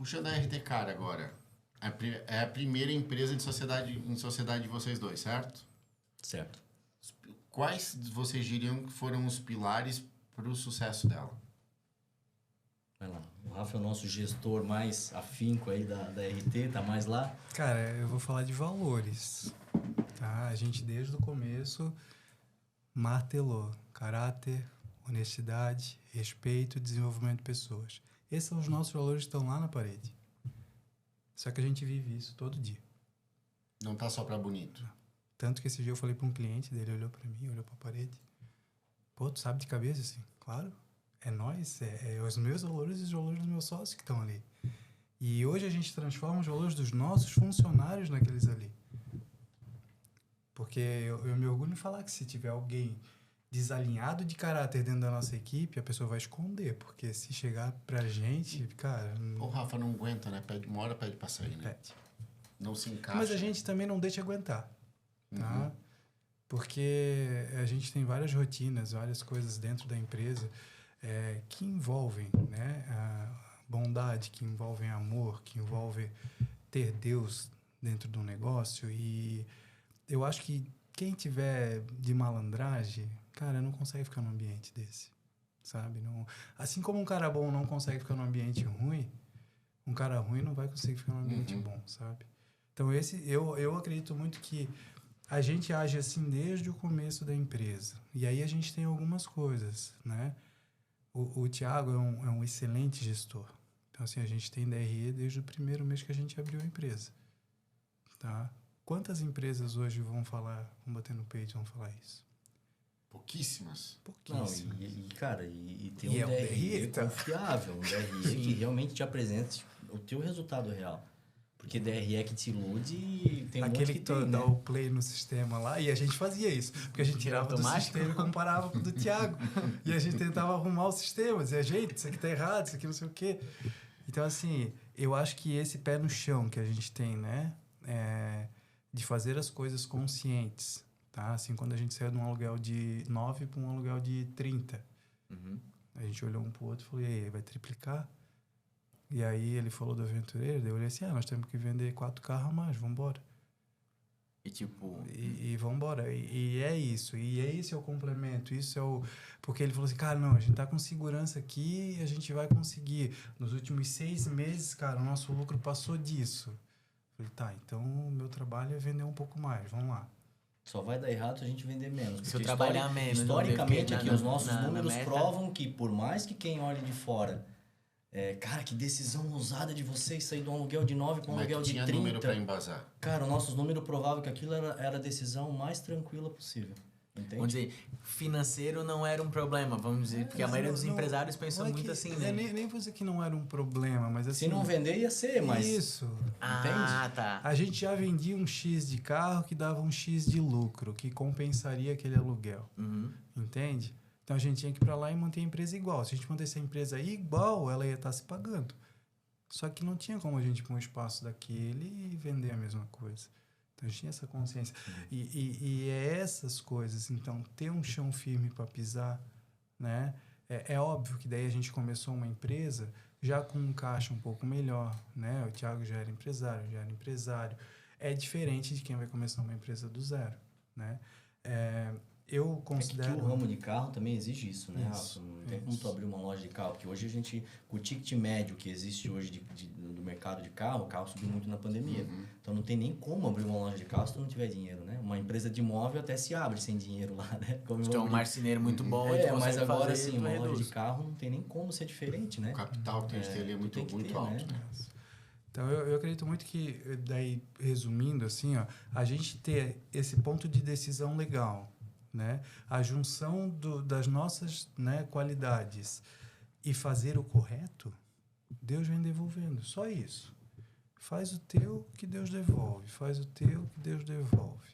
Puxando a RT Car agora. É a primeira empresa em sociedade de vocês dois, certo? Certo. Quais vocês diriam que foram os pilares para o sucesso dela? Vai lá. O Rafa é o nosso gestor mais afinco aí da RT, tá mais lá. Cara, eu vou falar de valores, tá? A gente desde o começo martelou caráter, honestidade, respeito e desenvolvimento de pessoas. Esses são os nossos valores que estão lá na parede. Só que a gente vive isso todo dia. Não tá só para bonito. Tanto que esse dia eu falei para um cliente dele, olhou para mim, olhou para a parede. Pô, tu sabe de cabeça assim? Claro, é nós, é os meus valores e os valores dos meus sócios que estão ali. E hoje a gente transforma os valores dos nossos funcionários naqueles ali. Porque eu me orgulho em falar que se tiver alguém desalinhado de caráter dentro da nossa equipe, a pessoa vai esconder. Porque se chegar pra gente, cara... O Rafa não aguenta, né? Uma hora pede pra sair, né? Pede. Não se encaixa. Mas a gente também não deixa aguentar, tá? Uhum. Porque a gente tem várias rotinas, várias coisas dentro da empresa que envolvem, né, a bondade, que envolvem amor, que envolvem ter Deus dentro do negócio. E eu acho que quem tiver de malandragem, cara, não consegue ficar num ambiente desse, sabe? Não, assim como um cara bom não consegue ficar num ambiente ruim, um cara ruim não vai conseguir ficar num ambiente bom, sabe? Então, eu acredito muito que a gente age assim desde o começo da empresa. E aí a gente tem algumas coisas, né? O Thiago é um excelente gestor. Então, assim, a gente tem DRE desde o primeiro mês que a gente abriu a empresa, tá? Quantas empresas hoje vão bater no peito e vão falar isso? Pouquíssimas. Pouquíssimas. Não, cara, e tem E um é o DRE DRE, tá? confiável, um DRE que realmente te apresenta o teu resultado real. Porque DRE que te ilude, tem um Aquele monte que que tem, dá né? o play no sistema lá, e a gente fazia isso. Porque a gente tirava do sistema e comparava com o do Thiago. E a gente tentava arrumar o sistema, dizia, gente, isso aqui tá errado, isso aqui não sei o quê. Então, assim, eu acho que esse pé no chão que a gente tem, né? De fazer as coisas conscientes, tá? Assim, quando a gente saiu de um aluguel de 9 para um aluguel de 30. A gente olhou um pro outro e falou, e aí, vai triplicar? E aí ele falou do aventureiro, daí eu olhei assim, nós temos que vender 4 carros a mais, vambora. E tipo... E vambora. E é isso. E esse é o complemento. Isso é o... Porque ele falou assim, cara, não, a gente tá com segurança aqui e a gente vai conseguir. Nos últimos 6 meses, cara, o nosso lucro passou disso. Eu falei, tá, então o meu trabalho é vender um pouco mais, vamos lá. Só vai dar errado se a gente vender menos. Se eu trabalhar menos. Historicamente, aqui, os nossos números provam que, por mais que quem olhe de fora... cara, que decisão ousada de vocês sair de um aluguel de 9 para um aluguel de 30. Mas tinha número para embasar. Cara, os nossos números provavam que aquilo era a decisão mais tranquila possível. Entende? Vamos dizer, financeiro não era um problema, vamos dizer, porque a maioria dos empresários pensam muito assim, né? Nem vou dizer que não era um problema, mas assim... Se não vender, ia ser, mas... Isso. Ah, tá. A gente já vendia um X de carro que dava um X de lucro, que compensaria aquele aluguel. Entende? Então, a gente tinha que ir para lá e manter a empresa igual. Se a gente mantesse a empresa igual, ela ia estar se pagando. Só que não tinha como a gente pôr um espaço daquele e vender a mesma coisa. Então, a gente tinha essa consciência. E é essas coisas. Então, ter um chão firme para pisar, né? É óbvio que daí a gente começou uma empresa já com um caixa um pouco melhor, né? O Thiago já era empresário. É diferente de quem vai começar uma empresa do zero, né? Eu considero... que o ramo de carro também exige isso, né, Rafa? Não tem como tu abrir uma loja de carro, porque hoje a gente, com o ticket médio que existe hoje do mercado de carro, o carro subiu muito na pandemia. Então não tem nem como abrir uma loja de carro se tu não tiver dinheiro, né? Uma empresa de imóvel até se abre sem dinheiro lá, né? Se tu é um marceneiro muito bom, mas agora sim, uma loja de carro não tem nem como ser diferente, né? O capital que tem que ter ali é muito alto, né? Então, eu acredito muito que, daí, resumindo, assim, ó, a gente ter esse ponto de decisão legal, né? A junção das nossas, né, qualidades e fazer o correto, Deus vem devolvendo. Só isso. Faz o teu que Deus devolve. Faz o teu que Deus devolve.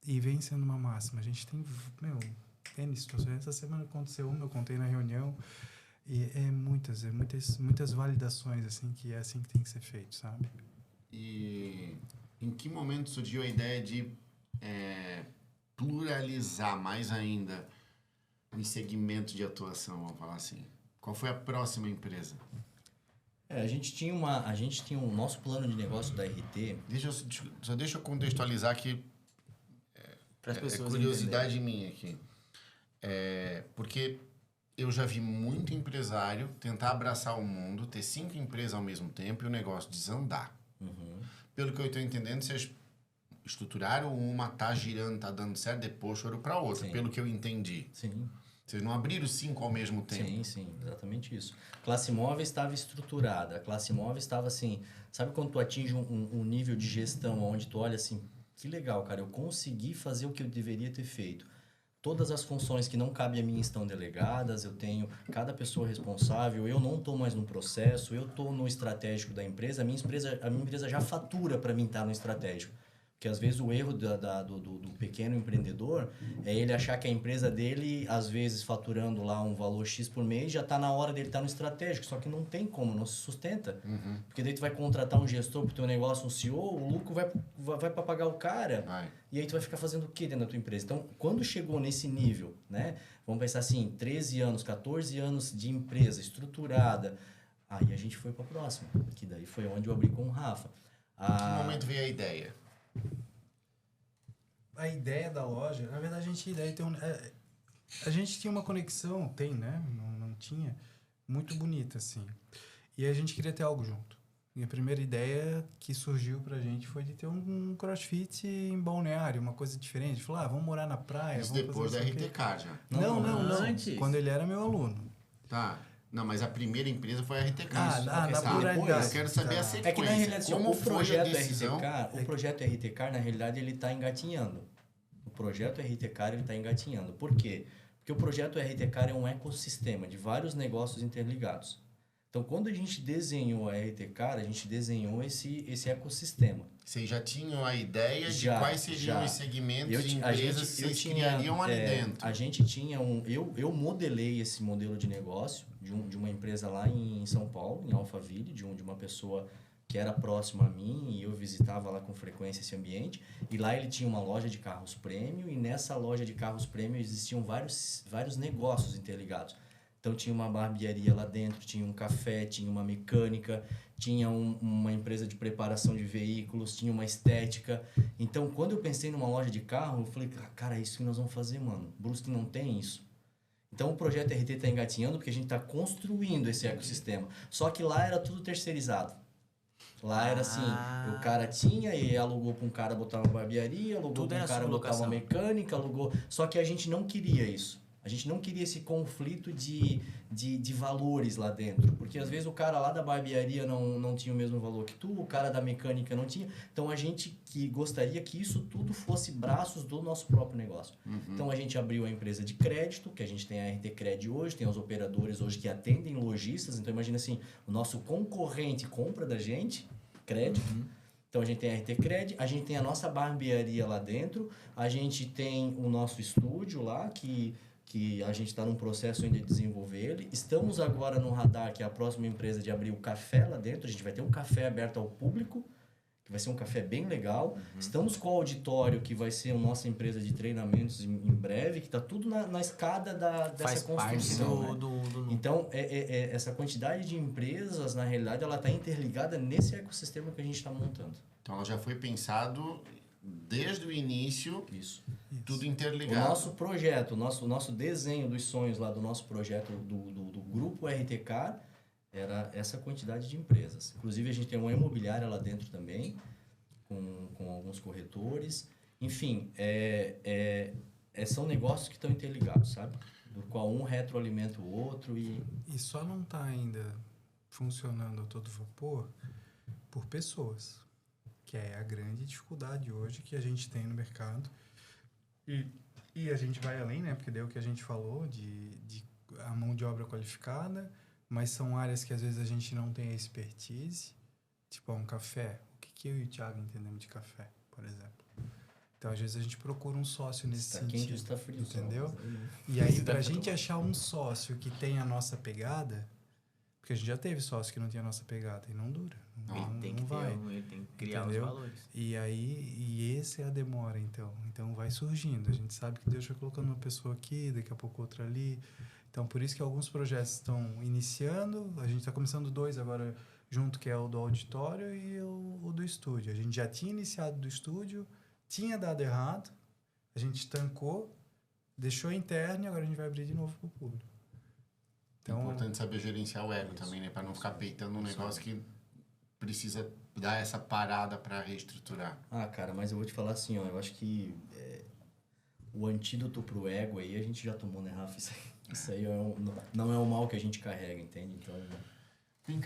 E vem sendo uma máxima. A gente tem, N situações. Essa semana aconteceu eu contei na reunião. E muitas validações, assim, que é assim que tem que ser feito, sabe? E em que momento surgiu a ideia de pluralizar mais ainda em segmento de atuação, vamos falar assim? Qual foi a próxima empresa? A gente tinha o nosso plano de negócio da RT. Deixa eu contextualizar aqui. Para as pessoas curiosidade minha aqui. Porque eu já vi muito empresário tentar abraçar o mundo, ter 5 empresas ao mesmo tempo e o negócio desandar. Pelo que eu estou entendendo, vocês estruturaram uma, tá girando, tá dando certo, depois foram para outra. Sim. Pelo que eu entendi. Sim. Vocês não abriram 5 ao mesmo tempo. Sim, exatamente isso. Classe móvel estava estruturada. A classe móvel estava assim... Sabe quando tu atinge um nível de gestão onde tu olha assim... Que legal, cara, eu consegui fazer o que eu deveria ter feito. Todas as funções que não cabem a mim estão delegadas, eu tenho cada pessoa responsável, eu não estou mais no processo, eu estou no estratégico da empresa, a minha empresa já fatura para mim estar no estratégico. Porque às vezes o erro do pequeno empreendedor é ele achar que a empresa dele, às vezes faturando lá um valor X por mês, já está na hora dele estar no estratégico. Só que não tem como, não se sustenta. Porque daí tu vai contratar um gestor para o teu negócio, um CEO, o lucro vai para pagar o cara. E aí tu vai ficar fazendo o quê dentro da tua empresa? Então, quando chegou nesse nível, né? Vamos pensar assim, 13 anos, 14 anos de empresa estruturada, aí a gente foi para a próxima. Que daí foi onde eu abri com o Rafa. Que momento veio a ideia? A ideia da loja, na verdade a gente tinha uma conexão, tem, né? Não tinha, muito bonita, assim. E a gente queria ter algo junto. E a primeira ideia que surgiu pra gente foi de ter um crossfit em Balneário, uma coisa diferente. Falou, vamos morar na praia. Isso depois da RTK já? Não, antes. Quando ele era meu aluno. Tá. Não, mas a primeira empresa foi a RTK. Na pluralidade. Eu quero saber a sequência. É que na realidade, como foi a decisão? O projeto RTK, na realidade, ele está engatinhando. O projeto RTK, ele está engatinhando. Por quê? Porque o projeto RTK é um ecossistema de vários negócios interligados. Então, quando a gente desenhou a RTK, a gente desenhou esse ecossistema. Vocês já tinham a ideia de quais seriam os segmentos de empresas que vocês criariam ali dentro? A gente tinha eu modelei esse modelo de negócio de uma empresa lá em São Paulo, em Alphaville, de uma pessoa que era próxima a mim e eu visitava lá com frequência esse ambiente. E lá ele tinha uma loja de carros premium e nessa loja de carros premium existiam vários negócios interligados. Então tinha uma barbearia lá dentro, tinha um café, tinha uma mecânica, tinha uma empresa de preparação de veículos, tinha uma estética. Então quando eu pensei numa loja de carro, eu falei, cara, é isso que nós vamos fazer, mano. Brusque não tem isso. Então o projeto RT está engatinhando porque a gente está construindo esse ecossistema. Só que lá era tudo terceirizado. Lá era assim, o cara tinha e alugou para um cara botar uma barbearia, alugou para um cara botar uma mecânica, alugou... Só que a gente não queria isso. A gente não queria esse conflito de valores lá dentro. Porque às vezes o cara lá da barbearia não tinha o mesmo valor que tu, o cara da mecânica não tinha. Então a gente gostaria que isso tudo fosse braços do nosso próprio negócio. Então a gente abriu a empresa de crédito, que a gente tem a RT Cred hoje, tem os operadores hoje que atendem lojistas. Então imagina assim, o nosso concorrente compra da gente crédito. Então a gente tem a RT Cred, a gente tem a nossa barbearia lá dentro, a gente tem o nosso estúdio lá que a gente está num processo ainda de desenvolver ele. Estamos agora no radar, que é a próxima empresa, de abrir o café lá dentro. A gente vai ter um café aberto ao público, que vai ser um café bem legal. Estamos com o auditório, que vai ser a nossa empresa de treinamentos em breve, que está tudo na escada dessa construção. Então, essa quantidade de empresas, na realidade, ela está interligada nesse ecossistema que a gente está montando. Então, ela já foi pensado desde o início, Isso. Tudo interligado. O nosso projeto, o nosso desenho dos sonhos lá do nosso projeto do grupo RTK era essa quantidade de empresas. Inclusive, a gente tem uma imobiliária lá dentro também, com alguns corretores. Enfim, são negócios que estão interligados, sabe? Do qual um retroalimenta o outro e só não está ainda funcionando a todo vapor por pessoas, que é a grande dificuldade hoje que a gente tem no mercado. E a gente vai além, né? Porque daí o que a gente falou de a mão de obra qualificada, mas são áreas que às vezes a gente não tem a expertise. Tipo, um café. O que eu e o Thiago entendemos de café, por exemplo? Então, às vezes a gente procura um sócio nesse sentido. Está quente, está frio. Entendeu? E aí, pra gente achar um sócio que tenha a nossa pegada... Porque a gente já teve sócio que não tinha a nossa pegada e não dura. Ele tem que criar os valores. E essa é a demora, então. Então vai surgindo. A gente sabe que Deus vai colocando uma pessoa aqui, daqui a pouco outra ali. Então por isso que alguns projetos estão iniciando. A gente está começando 2 agora. junto, que é o do auditório e o do estúdio. A gente já tinha iniciado do estúdio, tinha dado errado, a gente estancou, deixou interno e agora a gente vai abrir de novo para o público. Então, é importante saber gerenciar o ego também, né? Para não ficar peitando um negócio que precisa dar essa parada para reestruturar. Ah, cara, mas eu vou te falar assim, ó, eu acho que o antídoto pro ego aí a gente já tomou, né, Rafa? Isso aí não é o mal que a gente carrega, entende? Então,